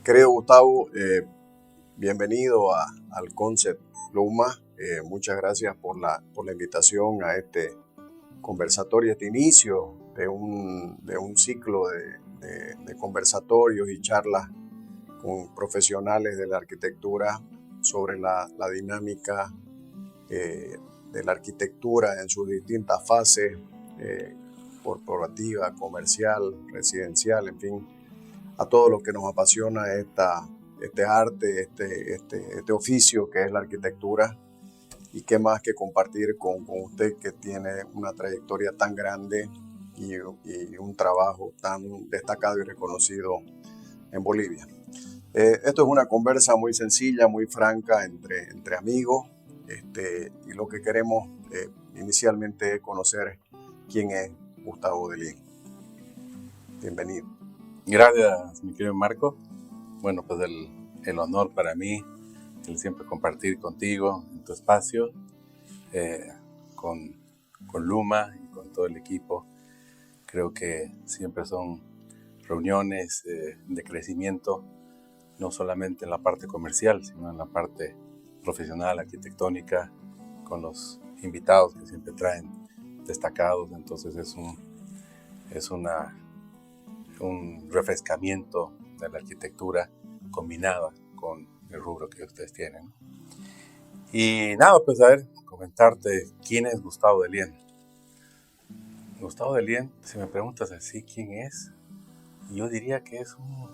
Querido Gustavo, bienvenido al Concept Luma. Muchas gracias por la invitación a este conversatorio, este inicio de un ciclo de conversatorios y charlas con profesionales de la arquitectura sobre la dinámica de la arquitectura en sus distintas fases, eh, corporativa, comercial, residencial, en fin, a todo lo que nos apasiona este arte, este oficio que es la arquitectura. Y qué más que compartir con usted, que tiene una trayectoria tan grande y un trabajo tan destacado y reconocido en Bolivia. Esto es una conversa muy sencilla, muy franca entre amigos, y lo que queremos inicialmente es conocer quién es Gustavo Delien. Bienvenido. Gracias, mi querido Marco. Bueno, pues el honor para mí, el siempre compartir contigo en tu espacio, con Luma y con todo el equipo. Creo que siempre son reuniones de crecimiento, no solamente en la parte comercial, sino en la parte profesional, arquitectónica, con los invitados que siempre traen destacados. Entonces es un refrescamiento de la arquitectura combinada con el rubro que ustedes tienen. Y nada, pues a ver, comentarte quién es Gustavo Delien. Gustavo Delien, si me preguntas así quién es, yo diría que es un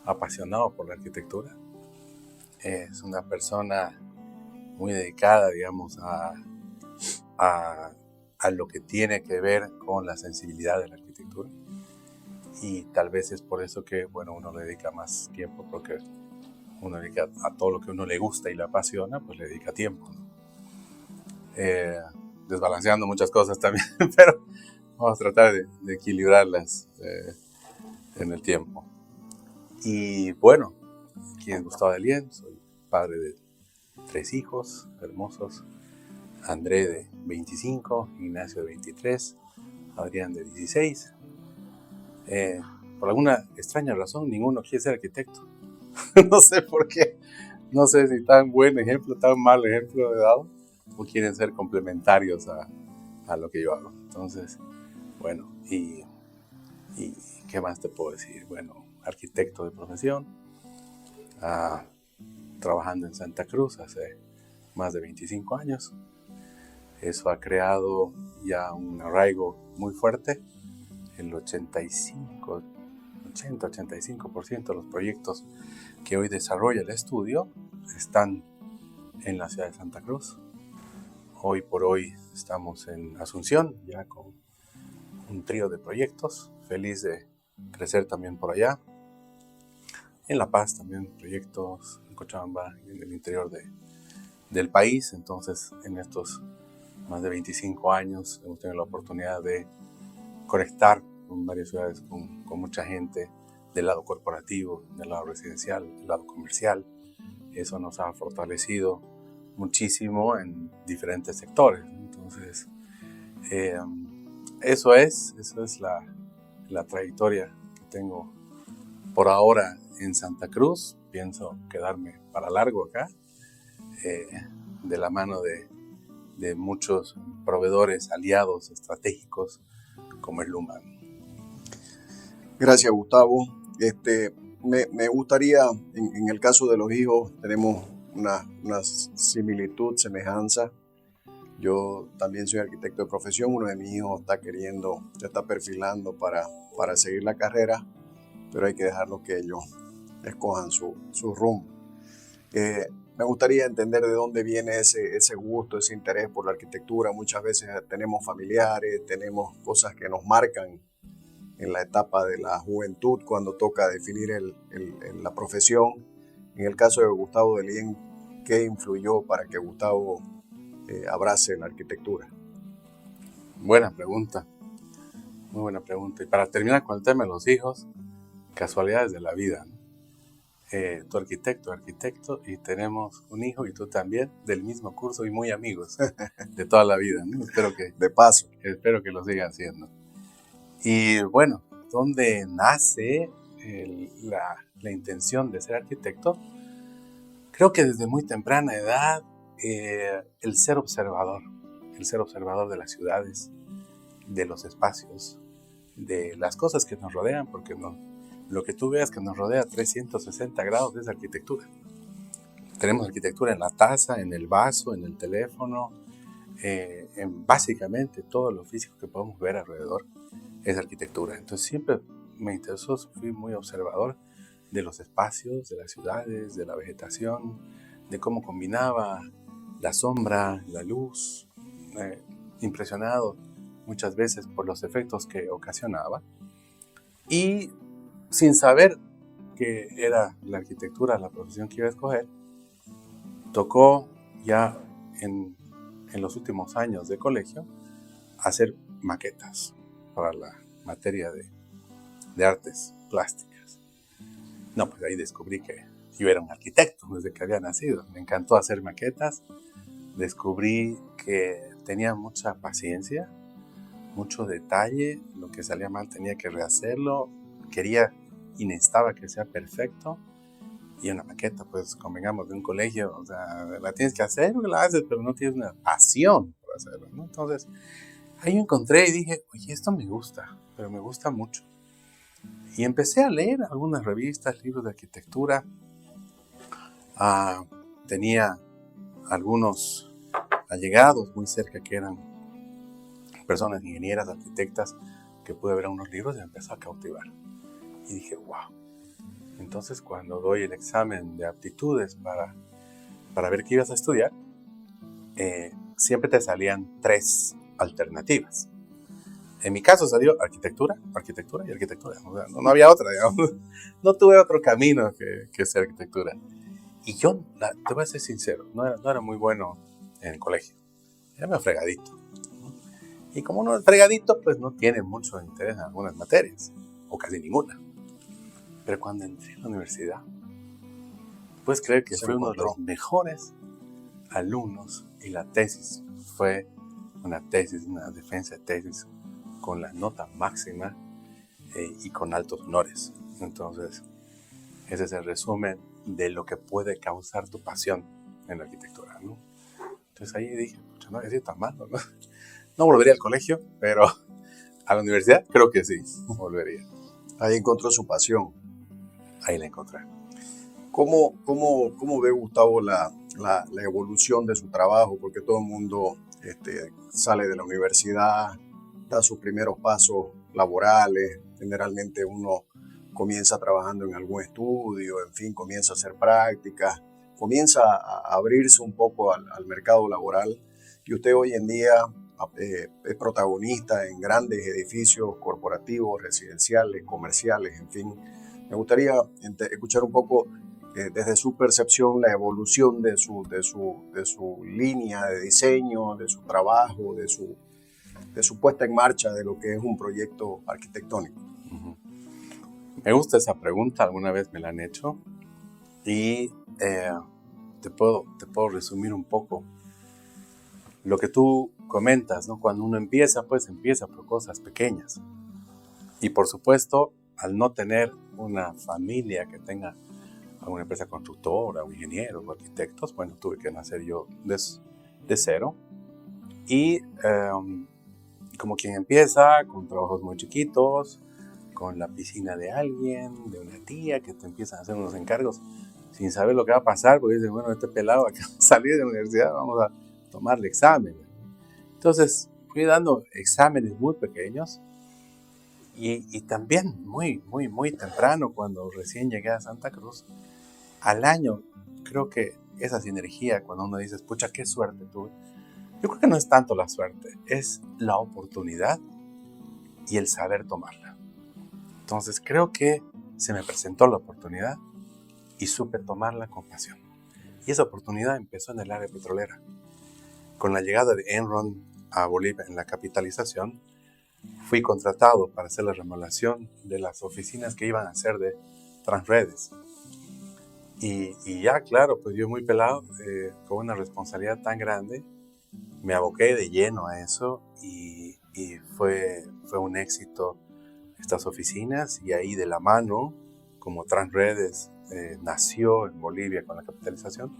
apasionado por la arquitectura. Es una persona muy dedicada, digamos, a lo que tiene que ver con la sensibilidad de la arquitectura. Y tal vez es por eso que, bueno, uno le dedica más tiempo, porque uno dedica a todo lo que uno le gusta y le apasiona, pues le dedica tiempo, ¿no? Desbalanceando muchas cosas también, pero vamos a tratar de equilibrarlas en el tiempo. Y bueno, ¿quién es Gustavo Delien? Soy padre de 3 hijos hermosos: André de 25, Ignacio de 23, Adrián de 16. Por alguna extraña razón, ninguno quiere ser arquitecto. No sé por qué. No sé si tan buen ejemplo, tan mal ejemplo he dado, o quieren ser complementarios a lo que yo hago. Entonces, bueno, y ¿qué más te puedo decir? Bueno, arquitecto de profesión, trabajando en Santa Cruz hace más de 25 años. Eso ha creado ya un arraigo muy fuerte. El 80-85% de los proyectos que hoy desarrolla el estudio están en la ciudad de Santa Cruz. Hoy por hoy estamos en Asunción, ya con un trío de proyectos. Feliz de crecer también por allá. En La Paz también proyectos, en Cochabamba, en el interior del país. Entonces, en estos más de 25 años hemos tenido la oportunidad de conectar con varias ciudades, con mucha gente del lado corporativo, del lado residencial, del lado comercial. Eso nos ha fortalecido muchísimo en diferentes sectores. Entonces, eso es la trayectoria que tengo por ahora en Santa Cruz. Pienso quedarme para largo acá, de la mano de muchos proveedores aliados estratégicos como el Luma. Gracias, Gustavo. Me gustaría, en el caso de los hijos, tenemos una similitud, semejanza. Yo también soy arquitecto de profesión. Uno de mis hijos ya está perfilando para seguir la carrera, pero hay que dejarlo que ellos escojan su rumbo. Me gustaría entender de dónde viene ese gusto, ese interés por la arquitectura. Muchas veces tenemos familiares, tenemos cosas que nos marcan en la etapa de la juventud cuando toca definir la profesión. En el caso de Gustavo Delien, ¿qué influyó para que Gustavo abrace la arquitectura? Buena pregunta, muy buena pregunta. Y para terminar con el tema de los hijos, casualidades de la vida, ¿no? Tu arquitecto, y tenemos un hijo, y tú también, del mismo curso y muy amigos de toda la vida, ¿no? De paso. Espero que lo sigan siendo. Y bueno, ¿dónde nace la intención de ser arquitecto, creo que desde muy temprana edad el ser observador de las ciudades, de los espacios, de las cosas que nos rodean, porque lo que tú veas que nos rodea a 360 grados es arquitectura. Tenemos arquitectura en la taza, en el vaso, en el teléfono, en básicamente todo lo físico que podemos ver alrededor es arquitectura. Entonces siempre me interesó, fui muy observador de los espacios, de las ciudades, de la vegetación, de cómo combinaba la sombra, la luz, impresionado muchas veces por los efectos que ocasionaba. Y sin saber que era la arquitectura la profesión que iba a escoger, tocó ya en los últimos años de colegio hacer maquetas para la materia de artes plásticas. No, pues ahí descubrí que yo era un arquitecto desde que había nacido. Me encantó hacer maquetas. Descubrí que tenía mucha paciencia, mucho detalle. Lo que salía mal tenía que rehacerlo. Quería y necesitaba que sea perfecto. Y una maqueta, pues convengamos, de un colegio, o sea, la tienes que hacer, la haces, pero no tienes una pasión por hacerlo, ¿no? Entonces, ahí me encontré y dije, oye, esto me gusta, pero me gusta mucho. Y empecé a leer algunas revistas, libros de arquitectura. Tenía algunos allegados muy cerca que eran personas ingenieras, arquitectas, que pude ver unos libros y me empezó a cautivar. Y dije, wow. Entonces, cuando doy el examen de aptitudes para ver qué ibas a estudiar, siempre te salían 3 alternativas. En mi caso salió arquitectura y arquitectura. O sea, no había otra, digamos. No tuve otro camino que ser arquitectura. Y yo, te voy a ser sincero, no era muy bueno en el colegio. Era medio fregadito. Y como uno es fregadito, pues no tiene mucho interés en algunas materias, o casi ninguna. Pero cuando entré en la universidad, puedes creer que fui uno de los mejores alumnos y la tesis fue una defensa de tesis con la nota máxima y con altos honores. Entonces, ese es el resumen de lo que puede causar tu pasión en la arquitectura, ¿no? Entonces ahí dije, pucha, no había sido tan malo, ¿no? No volvería al colegio, pero a la universidad creo que sí, volvería. Ahí encontró su pasión. Ahí la encontré. ¿Cómo ve Gustavo la evolución de su trabajo? Porque todo el mundo sale de la universidad, da sus primeros pasos laborales, generalmente uno comienza trabajando en algún estudio, en fin, comienza a hacer prácticas, comienza a abrirse un poco al mercado laboral, y usted hoy en día es protagonista en grandes edificios corporativos, residenciales, comerciales, en fin. Me gustaría escuchar un poco desde su percepción la evolución de su línea de diseño, de su trabajo, de su puesta en marcha de lo que es un proyecto arquitectónico. Uh-huh. Me gusta esa pregunta, alguna vez me la han hecho y te puedo resumir un poco lo que tú comentas, ¿no? Cuando uno empieza, pues empieza por cosas pequeñas. Y por supuesto, al no tener una familia que tenga alguna empresa constructora, o ingenieros, o arquitectos, bueno, tuve que nacer yo de cero. Y como quien empieza, con trabajos muy chiquitos, con la piscina de alguien, de una tía, que te empiezan a hacer unos encargos sin saber lo que va a pasar, porque dicen, bueno, este pelado acaba de salir de la universidad, vamos a tomarle examen. Entonces fui dando exámenes muy pequeños y también muy temprano, cuando recién llegué a Santa Cruz, al año, creo que esa sinergia, cuando uno dice, pucha, qué suerte tuve, yo creo que no es tanto la suerte, es la oportunidad y el saber tomarla. Entonces creo que se me presentó la oportunidad y supe tomarla con pasión. Y esa oportunidad empezó en el área petrolera. Con la llegada de Enron a Bolivia en la capitalización, fui contratado para hacer la remodelación de las oficinas que iban a ser de Transredes. Y ya, claro, pues yo muy pelado, con una responsabilidad tan grande, me aboqué de lleno a eso y fue un éxito estas oficinas, y ahí de la mano como Transredes nació en Bolivia con la capitalización,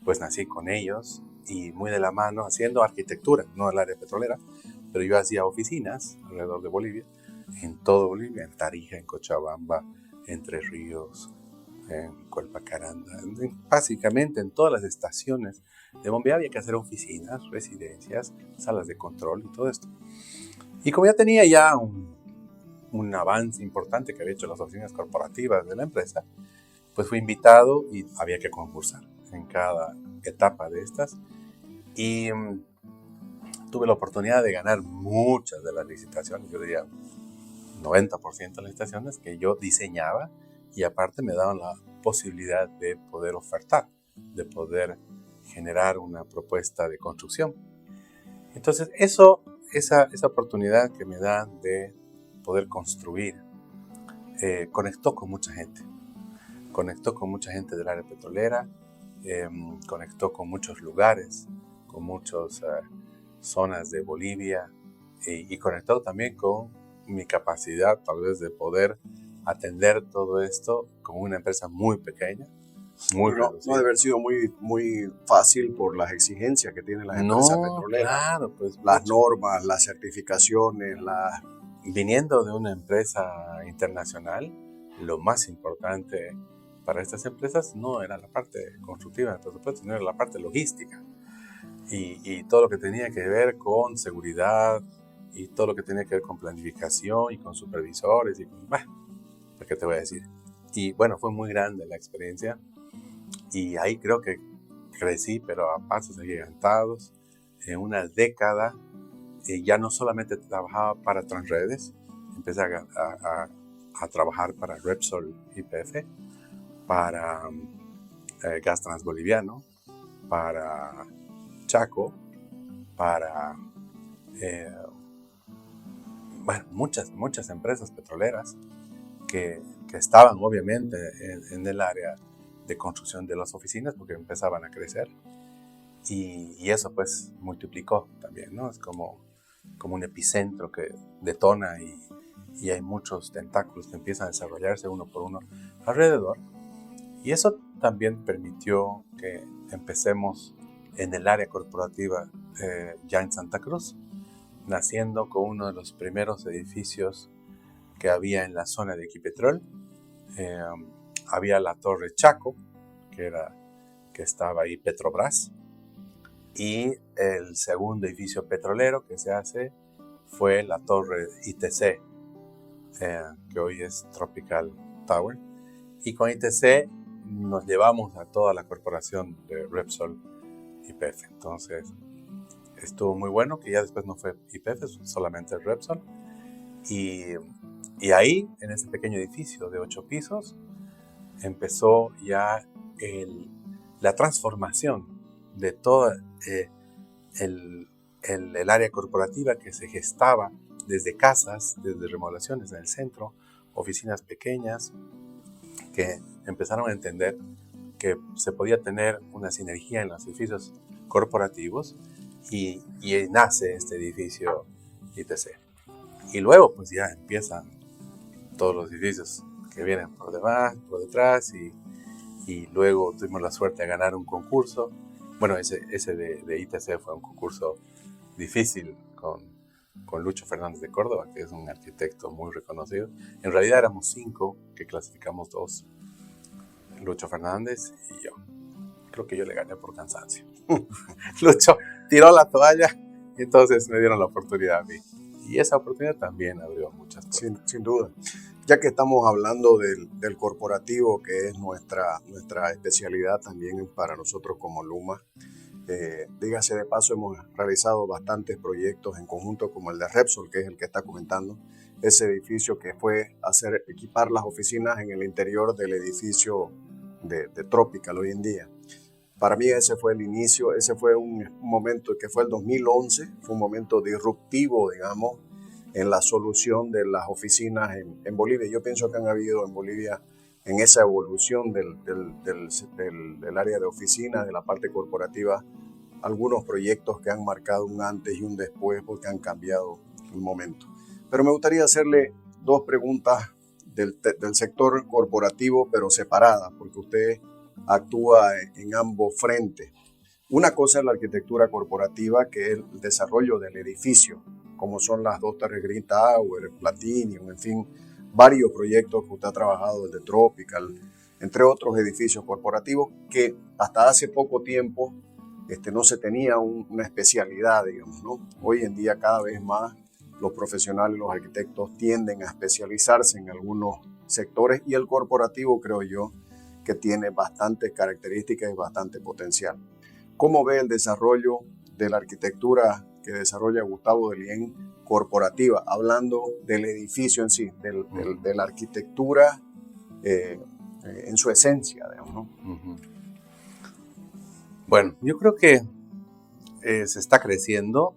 pues nací con ellos y muy de la mano haciendo arquitectura, no en el área petrolera, pero yo hacía oficinas alrededor de Bolivia, en todo Bolivia, en Tarija, en Cochabamba, Entre Ríos, en Colpacaranda, básicamente en todas las estaciones de bombeo había que hacer oficinas, residencias, salas de control y todo esto. Y como ya tenía ya un avance importante que había hecho las oficinas corporativas de la empresa, pues fui invitado y había que concursar en cada etapa de estas. Y tuve la oportunidad de ganar muchas de las licitaciones, yo diría 90% de las licitaciones que yo diseñaba, y aparte me daban la posibilidad de poder ofertar, de poder generar una propuesta de construcción. Entonces esa oportunidad que me dan de poder construir conectó con mucha gente. Conectó con mucha gente del área petrolera, conectó con muchos lugares, con muchas zonas de Bolivia, y conectó también con mi capacidad tal vez de poder atender todo esto como una empresa muy pequeña, muy reducida. No debe haber sido muy fácil por las exigencias que tienen las empresas petroleras. Claro, pues las normas, las certificaciones, Viniendo de una empresa internacional, lo más importante para estas empresas no era la parte constructiva del presupuesto, sino era la parte logística. Y todo lo que tenía que ver con seguridad, y todo lo que tenía que ver con planificación y con supervisores y con, ¿qué te voy a decir? Y bueno, fue muy grande la experiencia y ahí creo que crecí, pero a pasos agigantados. En una década ya no solamente trabajaba para Transredes, empecé a trabajar para Repsol YPF, para Gas Transboliviano, para Chaco, para muchas empresas petroleras que estaban obviamente en el área de construcción de las oficinas porque empezaban a crecer, y eso pues multiplicó también, ¿no? Es como un epicentro que detona y hay muchos tentáculos que empiezan a desarrollarse uno por uno alrededor, y eso también permitió que empecemos en el área corporativa ya en Santa Cruz, naciendo con uno de los primeros edificios que había en la zona de Equipetrol. Había la Torre Chaco, que estaba ahí Petrobras, y el segundo edificio petrolero que se hace fue la Torre ITC, que hoy es Tropical Tower, y con ITC nos llevamos a toda la corporación de Repsol YPF. Entonces estuvo muy bueno, que ya después no fue YPF, solamente Repsol. Y ahí, en ese pequeño edificio de 8 pisos, empezó ya la transformación de todo el área corporativa que se gestaba desde casas, desde remodelaciones en el centro, oficinas pequeñas, que empezaron a entender que se podía tener una sinergia en los edificios corporativos, y nace este edificio ITC. Y luego pues ya empiezan todos los edificios que vienen por detrás, y luego tuvimos la suerte de ganar un concurso. Bueno, ese de ITC fue un concurso difícil con Lucho Fernández de Córdoba, que es un arquitecto muy reconocido. En realidad éramos 5 que clasificamos, 2, Lucho Fernández y yo. Creo que yo le gané por cansancio. Lucho tiró la toalla y entonces me dieron la oportunidad a mí. Y esa oportunidad también abrió muchas puertas. Sin duda. Ya que estamos hablando del corporativo, que es nuestra especialidad también para nosotros como Luma, dígase de paso, hemos realizado bastantes proyectos en conjunto, como el de Repsol, que es el que está comentando, ese edificio que fue equipar las oficinas en el interior del edificio de Tropical hoy en día. Para mí ese fue el inicio, ese fue un momento que fue el 2011, fue un momento disruptivo, digamos, en la solución de las oficinas en Bolivia. Yo pienso que han habido en Bolivia, en esa evolución del área de oficinas, de la parte corporativa, algunos proyectos que han marcado un antes y un después porque han cambiado el momento. Pero me gustaría hacerle 2 preguntas del sector corporativo, pero separada, porque usted actúa en ambos frentes. Una cosa es la arquitectura corporativa, que es el desarrollo del edificio, como son las dos Torres Green Tower, el Platinum, en fin, varios proyectos que usted ha trabajado, el de Tropical, entre otros edificios corporativos, que hasta hace poco tiempo no se tenía una especialidad, digamos, ¿no? Hoy en día cada vez más los profesionales, los arquitectos tienden a especializarse en algunos sectores, y el corporativo, creo yo, que tiene bastantes características y bastante potencial. ¿Cómo ve el desarrollo de la arquitectura que desarrolla Gustavo Delién corporativa, hablando del edificio en sí, de la arquitectura en su esencia, digamos, ¿no? Bueno, yo creo que se está creciendo.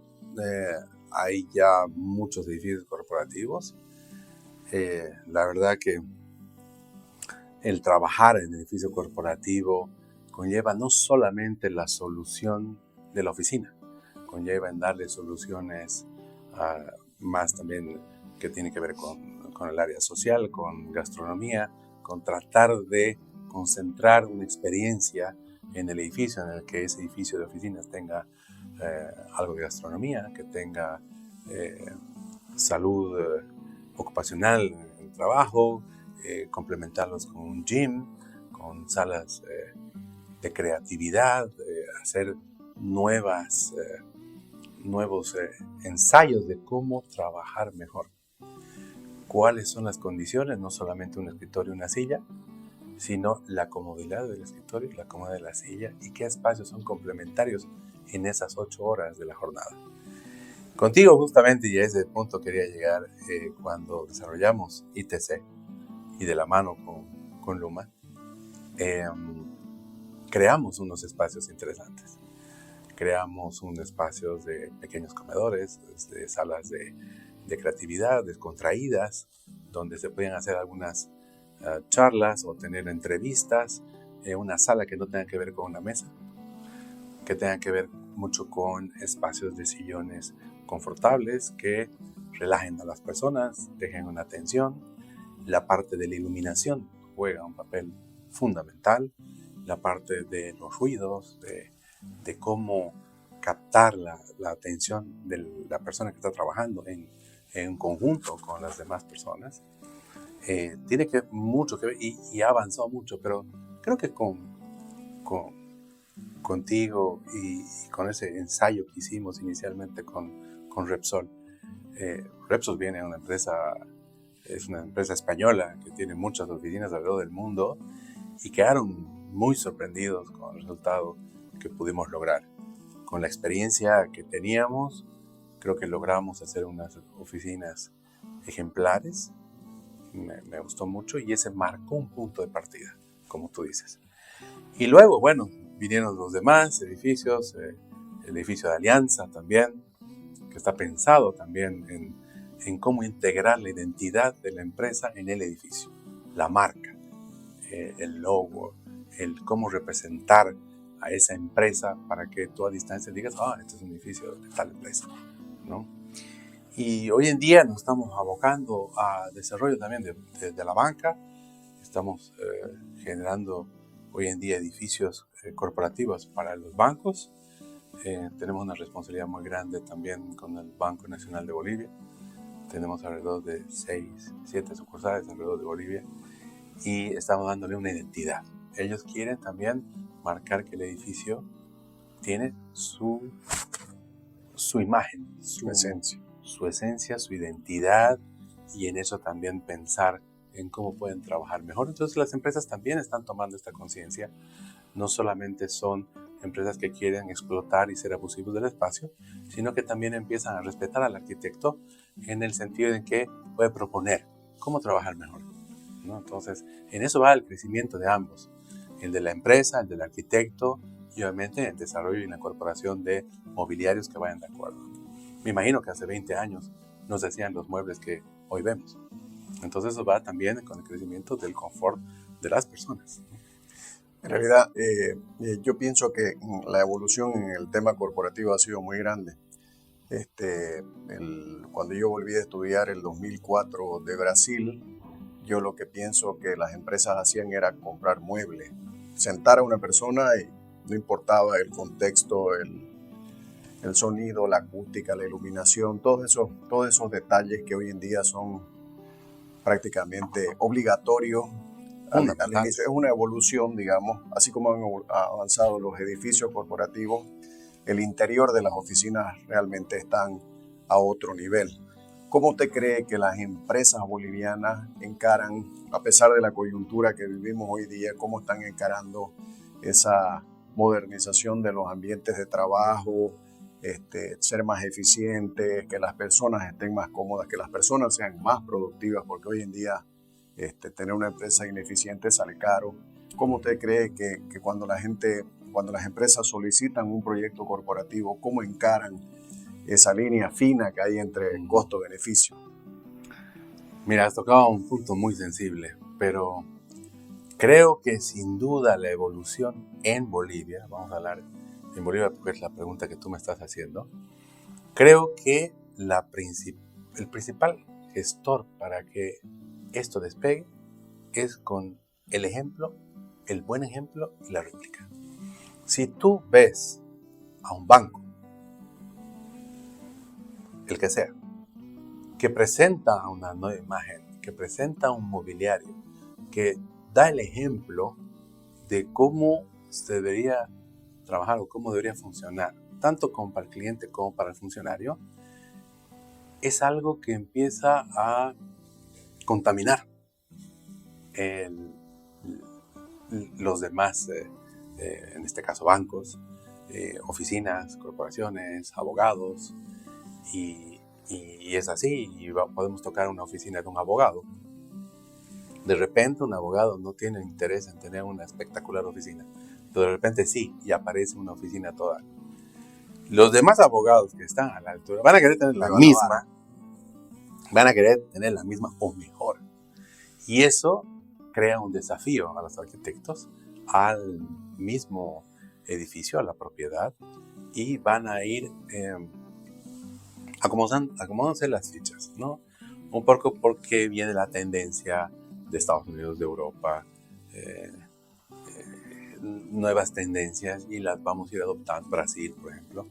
Hay ya muchos edificios corporativos. La verdad que el trabajar en edificio corporativo conlleva no solamente la solución de la oficina, conlleva en darle soluciones más también que tienen que ver con el área social, con gastronomía, con tratar de concentrar una experiencia en el edificio, en el que ese edificio de oficinas tenga algo de gastronomía, que tenga salud ocupacional en el trabajo, complementarlos con un gym, con salas de creatividad, hacer nuevos ensayos de cómo trabajar mejor. ¿Cuáles son las condiciones? No solamente un escritorio y una silla, sino la comodidad del escritorio, la comodidad de la silla, y qué espacios son complementarios en esas 8 horas de la jornada. Contigo justamente, y a ese punto quería llegar, cuando desarrollamos ITC y de la mano con Luma, creamos unos espacios interesantes. Creamos un espacio de pequeños comedores, de salas de creatividad, descontraídas, donde se podían hacer algunas charlas o tener entrevistas, una sala que no tenga que ver con una mesa, que tenga que ver mucho con espacios de sillones confortables que relajen a las personas, dejen una atención. La parte de la iluminación juega un papel fundamental, la parte de los ruidos, de cómo captar la atención de la persona que está trabajando en conjunto con las demás personas. Tiene mucho que ver y ha avanzado mucho, pero creo que contigo y con ese ensayo que hicimos inicialmente con Repsol. Repsol viene de es una empresa española que tiene muchas oficinas alrededor del mundo, y quedaron muy sorprendidos con el resultado que pudimos lograr. Con la experiencia que teníamos, creo que logramos hacer unas oficinas ejemplares. Me gustó mucho, y ese marcó un punto de partida, como tú dices. Y luego, bueno, vinieron los demás edificios, el edificio de Alianza también, que está pensado también en cómo integrar la identidad de la empresa en el edificio, la marca, el logo, el cómo representar a esa empresa para que tú a distancia digas, este es un edificio de tal empresa, ¿no? Y hoy en día nos estamos abocando a desarrollo también de la banca. Estamos generando hoy en día edificios corporativos para los bancos. Tenemos una responsabilidad muy grande también con el Banco Nacional de Bolivia. Tenemos alrededor de 6, 7 sucursales alrededor de Bolivia, y estamos dándole una identidad. Ellos quieren también marcar que el edificio tiene su imagen, su esencia, su identidad, y en eso también pensar en cómo pueden trabajar mejor. Entonces las empresas también están tomando esta conciencia. No solamente son empresas que quieren explotar y ser abusivos del espacio, sino que también empiezan a respetar al arquitecto en el sentido en que puede proponer cómo trabajar mejor, ¿no? Entonces, en eso va el crecimiento de ambos, el de la empresa, el del arquitecto, y obviamente el desarrollo y la incorporación de mobiliarios que vayan de acuerdo. Me imagino que hace 20 años no se hacían los muebles que hoy vemos. Entonces eso va también con el crecimiento del confort de las personas. En realidad, yo pienso que la evolución en el tema corporativo ha sido muy grande. Cuando yo volví a estudiar el 2004 de Brasil, yo lo que pienso que las empresas hacían era comprar muebles, sentar a una persona y no importaba el contexto, el sonido, la acústica, la iluminación, todos esos detalles que hoy en día son prácticamente obligatorios al inicio. Es una evolución, digamos, así como han avanzado los edificios corporativos, el interior de las oficinas realmente están a otro nivel. ¿Cómo usted cree que las empresas bolivianas encaran, a pesar de la coyuntura que vivimos hoy día, cómo están encarando esa modernización de los ambientes de trabajo, ser más eficientes, que las personas estén más cómodas, que las personas sean más productivas, porque hoy en día tener una empresa ineficiente sale caro? ¿Cómo usted cree que cuando las empresas solicitan un proyecto corporativo, cómo encaran esa línea fina que hay entre costo-beneficio? Mira, has tocado un punto muy sensible, pero creo que sin duda la evolución en Bolivia, vamos a hablar en Bolivia porque es la pregunta que tú me estás haciendo, creo que el principal gestor para que esto despegue es con el ejemplo, el buen ejemplo y la réplica. Si tú ves a un banco, el que sea, que presenta una nueva imagen, que presenta un mobiliario, que da el ejemplo de cómo se debería trabajar o cómo debería funcionar, tanto como para el cliente como para el funcionario, es algo que empieza a contaminar los demás, en este caso bancos, oficinas, corporaciones, abogados, y es así, y podemos tocar una oficina de un abogado. De repente un abogado no tiene interés en tener una espectacular oficina, pero de repente sí, y aparece una oficina toda. Los demás abogados que están a la altura van a querer tener la misma o mejor. Y eso crea un desafío a los arquitectos, al mismo edificio, a la propiedad, y van a ir acomodándose las fichas, ¿no? Un poco porque viene la tendencia de Estados Unidos, de Europa, nuevas tendencias, y las vamos a ir adoptando. Brasil, por ejemplo.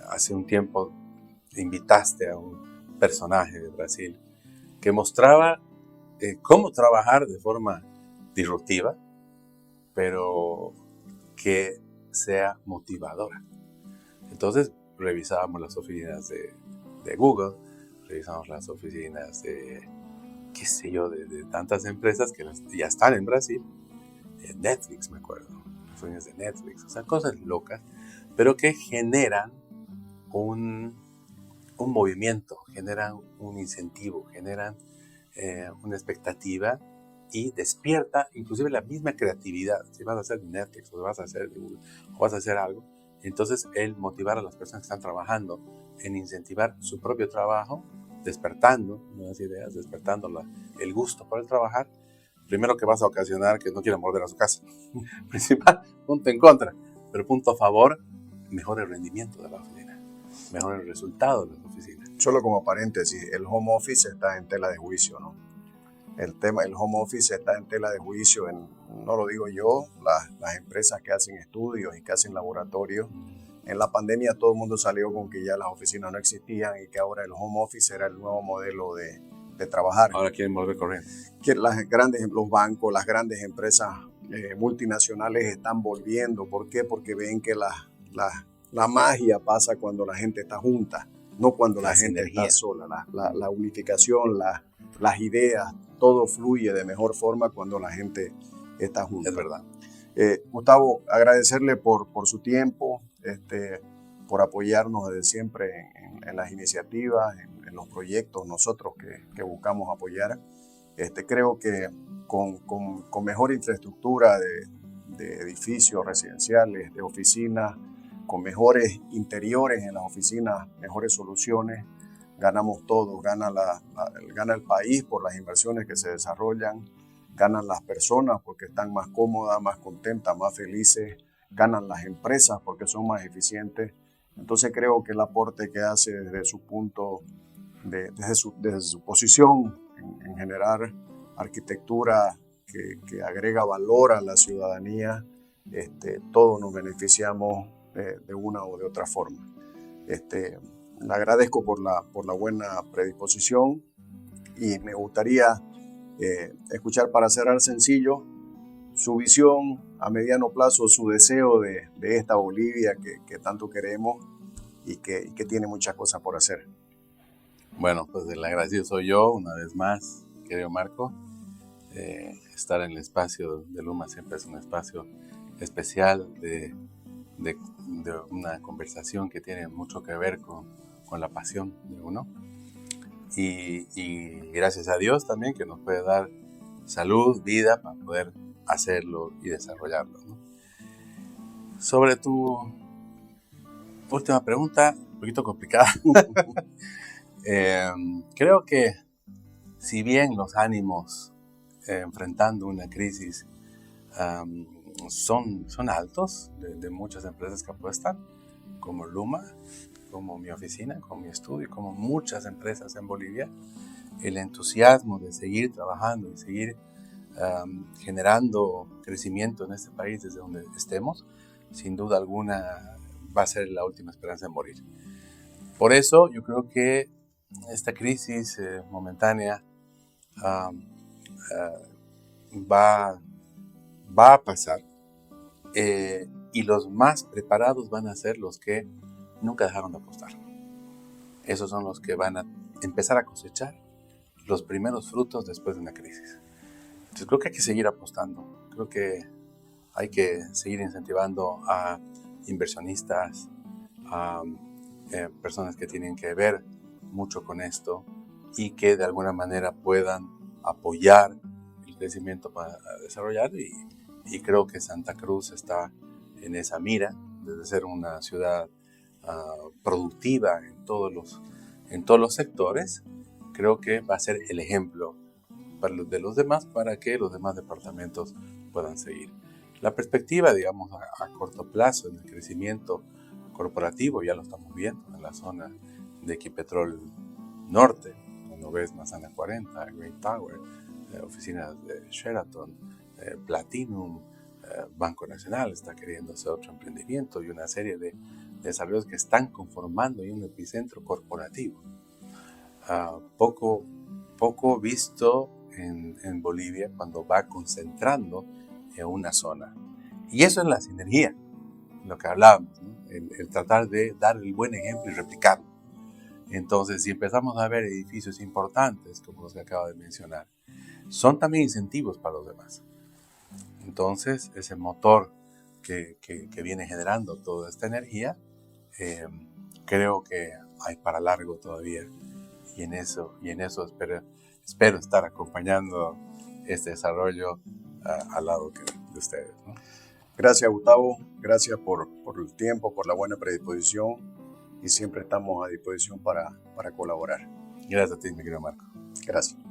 Hace un tiempo invitaste a un personaje de Brasil que mostraba cómo trabajar de forma disruptiva, pero que sea motivadora. Entonces revisábamos las oficinas de Google, revisamos las oficinas de, qué sé yo, de tantas empresas que ya están en Brasil. Netflix, me acuerdo, las oficinas de Netflix, o sea, cosas locas, pero que generan un movimiento, generan un incentivo, generan una expectativa, y despierta inclusive la misma creatividad. Si vas a hacer Netflix o vas a hacer Google o vas a hacer algo, entonces el motivar a las personas que están trabajando en incentivar su propio trabajo, despertando nuevas ideas, despertando el gusto por el trabajar, primero que vas a ocasionar que no quieran volver a su casa. Principal punto en contra, pero punto a favor, mejor el rendimiento de la oficina, mejor el resultado de la oficina. Solo como paréntesis, el home office está en tela de juicio, ¿no? El home office está en tela de juicio, no lo digo yo, las empresas que hacen estudios y que hacen laboratorios. En la pandemia todo el mundo salió con que ya las oficinas no existían y que ahora el home office era el nuevo modelo de trabajar. Ahora quieren volver corriendo. Que los bancos, las grandes empresas multinacionales están volviendo. ¿Por qué? Porque ven que la magia pasa cuando la gente está junta, no cuando la gente está sola. La unificación, las ideas, todo fluye de mejor forma cuando la gente está junta. Es verdad. Gustavo, agradecerle por su tiempo, por apoyarnos desde siempre en las iniciativas, en los proyectos nosotros que buscamos apoyar. Creo que con mejor infraestructura de edificios residenciales, de oficinas, con mejores interiores en las oficinas, mejores soluciones, ganamos todos. Gana el país por las inversiones que se desarrollan, ganan las personas porque están más cómodas, más contentas, más felices, ganan las empresas porque son más eficientes. Entonces creo que el aporte que hace desde su punto, desde su posición en generar arquitectura que agrega valor a la ciudadanía, todos nos beneficiamos de una o de otra forma. Le agradezco por la buena predisposición y me gustaría escuchar, para cerrar sencillo, su visión a mediano plazo, su deseo de esta Bolivia que tanto queremos y que tiene muchas cosas por hacer. Bueno, pues el agradecido soy yo, una vez más, querido Marco. Estar en el espacio de Luma siempre es un espacio especial de una conversación que tiene mucho que ver con la pasión de uno. Y gracias a Dios también que nos puede dar salud, vida para poder hacerlo y desarrollarlo, ¿no? Sobre tu última pregunta, un poquito complicada. Creo que si bien los ánimos enfrentando una crisis son altos de muchas empresas que apuestan, como Luma, como mi oficina, como mi estudio, como muchas empresas en Bolivia, el entusiasmo de seguir trabajando y seguir generando crecimiento en este país desde donde estemos, sin duda alguna va a ser la última esperanza de morir. Por eso yo creo que esta crisis momentánea va a pasar, y los más preparados van a ser los que nunca dejaron de apostar. Esos son los que van a empezar a cosechar los primeros frutos después de una crisis. Entonces creo que hay que seguir apostando, creo que hay que seguir incentivando a inversionistas, a personas que tienen que ver mucho con esto y que de alguna manera puedan apoyar el crecimiento para desarrollar, y creo que Santa Cruz está en esa mira de ser una ciudad productiva en todos los sectores. Creo que va a ser el ejemplo de los demás para que los demás departamentos puedan seguir. La perspectiva, digamos, a corto plazo en el crecimiento corporativo ya lo estamos viendo en la zona de Equipetrol Norte, cuando ves Manzana 40, Green Tower, oficinas de Sheraton, Platinum, Banco Nacional está queriendo hacer otro emprendimiento y una serie de desarrollos que están conformando un epicentro corporativo. Poco visto en Bolivia cuando va concentrando en una zona. Y eso es la sinergia, lo que hablábamos, ¿no? El tratar de dar el buen ejemplo y replicarlo. Entonces, si empezamos a ver edificios importantes, como los que acabo de mencionar, son también incentivos para los demás. Entonces, ese motor que viene generando toda esta energía, creo que hay para largo todavía. Y en eso espero estar acompañando este desarrollo al lado de ustedes, ¿no? Gracias, Gustavo. Gracias por el tiempo, por la buena predisposición, y siempre estamos a disposición para colaborar. Gracias a ti, mi querido Marco. Gracias.